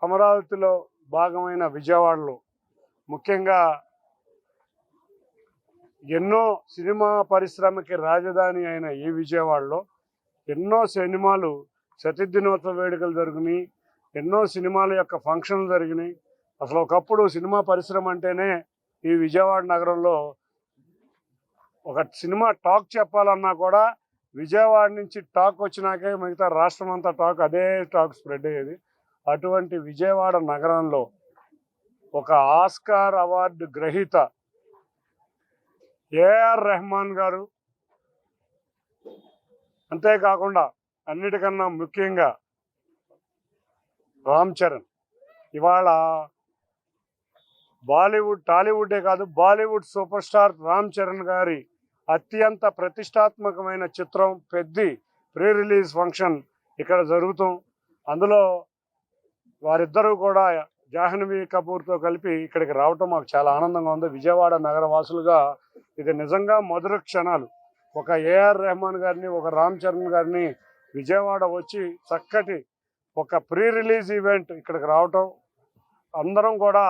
అమరావతిలో భాగమైన విజయవాడలో ముఖ్యంగా ఎన్నో సినిమా పరిశ్రమకి రాజధాని అయిన ఈ విజయవాడలో ఎన్నో సినిమాలు శతదినోత్సవ వేడుకలు జరిగినాయి. ఎన్నో సినిమాల యొక్క ఫంక్షన్లు జరిగినాయి. అసలు ఒకప్పుడు సినిమా పరిశ్రమ అంటేనే ఈ విజయవాడ నగరంలో ఒక సినిమా టాక్ చెప్పాలన్నా కూడా విజయవాడ నుంచి టాక్ వచ్చినాకే మిగతా రాష్ట్రం అంతా టాక్ అదే టాక్ స్ప్రెడ్ అయ్యేది. అటువంటి విజయవాడ నగరంలో ఒక ఆస్కార్ అవార్డు గ్రహీత ఏఆర్ రెహమాన్ గారు, అంతేకాకుండా అన్నిటికన్నా ముఖ్యంగా రామ్ చరణ్ ఇవాళ టాలీవుడ్డే కాదు బాలీవుడ్ సూపర్ స్టార్ రామ్ చరణ్ గారి అత్యంత ప్రతిష్టాత్మకమైన చిత్రం పెద్ది ప్రీ రిలీజ్ ఫంక్షన్ ఇక్కడ జరుగుతాం. అందులో వారిద్దరూ కూడా జాహ్నవి కపూర్తో కలిపి ఇక్కడికి రావటం మాకు చాలా ఆనందంగా ఉంది. విజయవాడ నగర వాసులుగా ఇది నిజంగా మధుర క్షణాలు. ఒక ఏఆర్ రెహమాన్ గారిని, ఒక రామ్ చరణ్ గారిని విజయవాడ వచ్చి చక్కటి ఒక ప్రీ రిలీజ్ ఈవెంట్ ఇక్కడికి రావటం, అందరం కూడా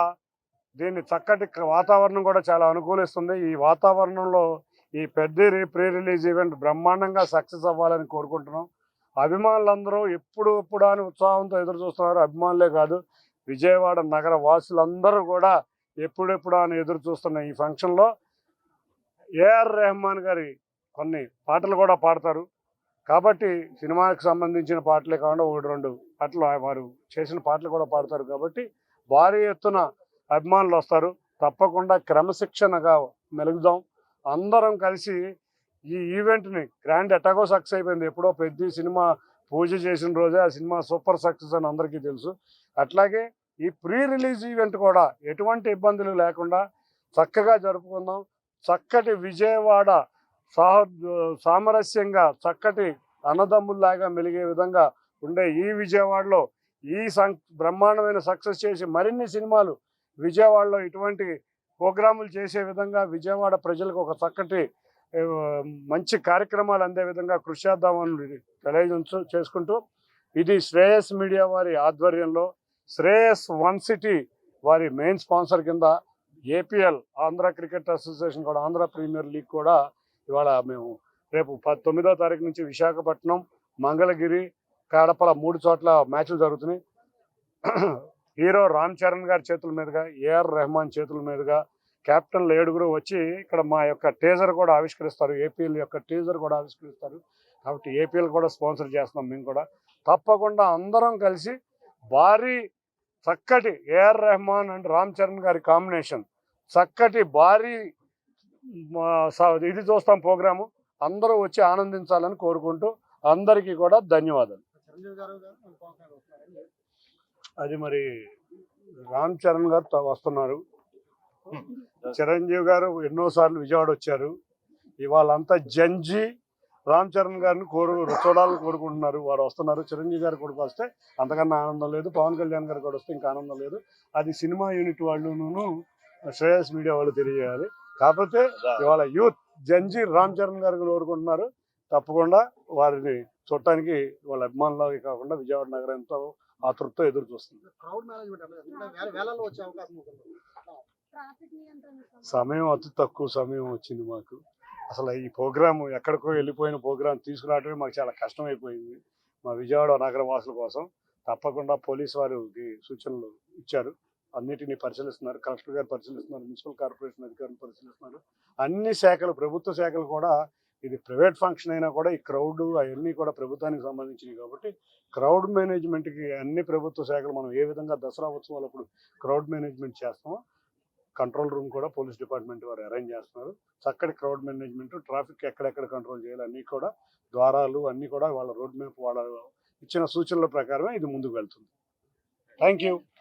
దీన్ని చక్కటి వాతావరణం కూడా చాలా అనుకూలిస్తుంది. ఈ వాతావరణంలో ఈ పెద్ద ప్రీ రిలీజ్ ఈవెంట్ బ్రహ్మాండంగా సక్సెస్ అవ్వాలని కోరుకుంటున్నాం. అభిమానులందరూ ఎప్పుడు అని ఉత్సాహంతో ఎదురు చూస్తున్నారు. అభిమానులే కాదు, విజయవాడ నగర వాసులందరూ కూడా ఎప్పుడెప్పుడు అని ఎదురు చూస్తున్న ఈ ఫంక్షన్లో ఏఆర్ రెహమాన్ గారి కొన్ని పాటలు కూడా పాడతారు. కాబట్టి సినిమాకి సంబంధించిన పాటలే కాకుండా 1-2 పాటలు వారు చేసిన పాటలు కూడా పాడతారు. కాబట్టి భారీ ఎత్తున అభిమానులు వస్తారు. తప్పకుండా క్రమశిక్షణగా మెలుగుదాం. అందరం కలిసి ఈ ఈవెంట్ని గ్రాండ్ ఎటాగో సక్సెస్ అయిపోయింది. ఎప్పుడో పెద్ద సినిమా పూజ చేసిన రోజే ఆ సినిమా సూపర్ సక్సెస్ అని అందరికీ తెలుసు. అట్లాగే ఈ ప్రీ రిలీజ్ ఈవెంట్ కూడా ఎటువంటి ఇబ్బందులు లేకుండా చక్కగా జరుపుకుందాం. చక్కటి విజయవాడ సామరస్యంగా చక్కటి అన్నదమ్ముల్లాగా మెలిగే విధంగా ఉండే ఈ విజయవాడలో ఈ బ్రహ్మాండమైన సక్సెస్ చేసి మరిన్ని సినిమాలు విజయవాడలో ఇటువంటి ప్రోగ్రాములు చేసే విధంగా విజయవాడ ప్రజలకు ఒక చక్కటి మంచి కార్యక్రమాలు అందే విధంగా కృషి చేద్దామని చేసుకుంటూ ఇది శ్రేయస్ మీడియా వారి ఆధ్వర్యంలో శ్రేయస్ 1 సిటీ వారి మెయిన్ స్పాన్సర్ కింద ఏపీఎల్ ఆంధ్ర క్రికెట్ అసోసియేషన్ కూడా ఆంధ్ర ప్రీమియర్ లీగ్ కూడా ఇవాళ మేము రేపు 9వ తారీఖు నుంచి విశాఖపట్నం, మంగళగిరి, కడపల 3 చోట్ల మ్యాచ్లు జరుగుతున్నాయి. హీరో రామ్ చరణ్ గారి చేతుల మీదుగా, ఏఆర్ రెహమాన్ చేతుల మీదుగా కెప్టెన్లు 7 వచ్చి ఇక్కడ మా యొక్క టీజర్ కూడా ఆవిష్కరిస్తారు. ఏపీఎల్ యొక్క టీజర్ కూడా ఆవిష్కరిస్తారు. కాబట్టి ఏపీఎల్ కూడా స్పాన్సర్ చేస్తున్నాం. మేము కూడా తప్పకుండా అందరం కలిసి భారీ చక్కటి ఏఆర్ రెహమాన్ అండ్ రామ్ చరణ్ గారి కాంబినేషన్ చక్కటి భారీ ఇది చూస్తాం ప్రోగ్రాము. అందరూ వచ్చి ఆనందించాలని కోరుకుంటూ అందరికీ కూడా ధన్యవాదాలు. అది మరి రామ్ చరణ్ గారు వస్తున్నారు. చిరంజీవి గారు ఎన్నోసార్లు విజయవాడ వచ్చారు. ఇవాళంతా జంజీ రామ్ చరణ్ గారిని చూడాలని కోరుకుంటున్నారు. వారు వస్తున్నారు. చిరంజీవి గారు కొడుకు వస్తే అంతకన్నా ఆనందం లేదు. పవన్ కళ్యాణ్ గారు కూడా వస్తే ఇంకా ఆనందం లేదు. అది సినిమా యూనిట్ వాళ్ళను శ్రేయస్ మీడియా వాళ్ళు తెలియజేయాలి. కాకపోతే ఇవాళ యూత్ జంజీ రామ్ చరణ్ గారిని కోరుకుంటున్నారు. తప్పకుండా వారిని చూడటానికి వాళ్ళ అభిమానులు కాకుండా విజయవాడ నగరం ఎంతో ఆతృతతో ఎదురు చూస్తుంది. సమయం అతి తక్కువ సమయం వచ్చింది మాకు. అసలు ఈ ప్రోగ్రాము ఎక్కడికో వెళ్ళిపోయిన ప్రోగ్రాం తీసుకురావడమే మాకు చాలా కష్టమైపోయింది. మా విజయవాడ నగర వాసుల కోసం తప్పకుండా పోలీసు వారికి సూచనలు ఇచ్చారు. అన్నిటినీ పరిశీలిస్తున్నారు. కలెక్టర్ గారు పరిశీలిస్తున్నారు. మున్సిపల్ కార్పొరేషన్ అధికారులు పరిశీలిస్తున్నారు. అన్ని శాఖలు, ప్రభుత్వ శాఖలు కూడా ఇది ప్రైవేట్ ఫంక్షన్ అయినా కూడా ఈ క్రౌడ్ అవన్నీ కూడా ప్రభుత్వానికి సంబంధించినవి. కాబట్టి క్రౌడ్ మేనేజ్మెంట్కి అన్ని ప్రభుత్వ శాఖలు మనం ఏ విధంగా దసరా ఉత్సవాలప్పుడు క్రౌడ్ మేనేజ్మెంట్ చేస్తామో కంట్రోల్ రూమ్ కూడా పోలీస్ డిపార్ట్మెంట్ వారు అరేంజ్ చేస్తున్నారు. చక్కటి క్రౌడ్ మేనేజ్మెంట్, ట్రాఫిక్ ఎక్కడెక్కడ కంట్రోల్ చేయాలి అన్నీ కూడా ద్వారాలు అన్నీ కూడా వాళ్ళ రోడ్ మ్యాప్ వాళ్ళ ఇచ్చిన సూచనల ప్రకారమే ఇది ముందుకు వెళ్తుంది. Thank you.